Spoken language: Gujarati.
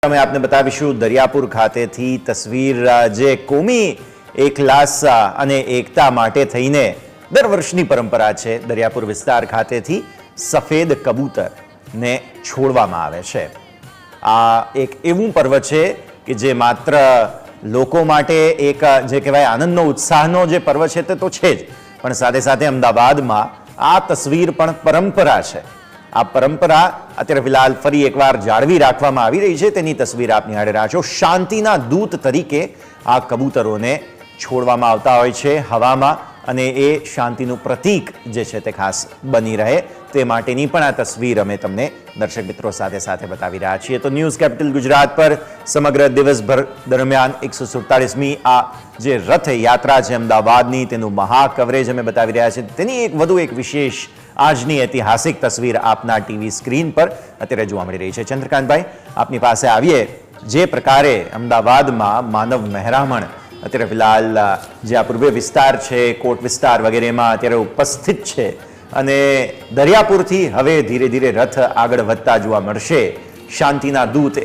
અમે આપને બતાવીશું દરિયાપુર ખાતેથી તસવીર જે કોમી એકલાસ અને એકતા માટે થઈને દર વર્ષની પરંપરા છે। દરિયાપુર વિસ્તાર ખાતેથી સફેદ કબૂતરને છોડવામાં આવે છે। આ એક એવું પર્વ છે કે જે માત્ર લોકો માટે એક જે કહેવાય આનંદનો ઉત્સાહનો જે પર્વ છે તે તો છે જ, પણ સાથે સાથે અમદાવાદમાં આ તસવીર પણ પરંપરા છે। આ પરંપરા અત્યારે ફિલહાલ ફરી એકવાર જાળવી રાખવામાં આવી રહી છે, તેની તસવીર આપ નિહાળી રહ્યા છો। શાંતિના દૂત તરીકે આ કબૂતરોને છોડવામાં આવતા હોય છે હવામાં, અને એ શાંતિનું પ્રતીક જે છે તે ખાસ બની રહે તે માટેની પણ આ તસવીર અમે તમને દર્શક મિત્રો સાથે બતાવી રહ્યા છીએ। તો ન્યૂઝ કેપિટલ ગુજરાત પર સમગ્ર દિવસભર દરમિયાન 147મી આ જે રથ યાત્રા છે અમદાવાદની, તેનું મહા કવરેજ અમે બતાવી રહ્યા છીએ। તેની એક વધુ એક વિશેષ આજની ઐતિહાસિક તસવીર આપના ટીવી સ્ક્રીન પર અત્યારે જોવા મળી રહી છે। ચંદ્રકાંતભાઈ, આપની પાસે આવીએ। જે પ્રકારે અમદાવાદમાં માનવ મહેરામણ અત્યારે ફિલહાલ જે આ પૂર્વીય વિસ્તાર છે, કોટ વિસ્તાર વગેરેમાં અત્યારે ઉપસ્થિત છે, અને દરિયાપુરથી હવે ધીરે ધીરે રથ આગળ વધતા જોવા મળશે। શાંતિના દૂત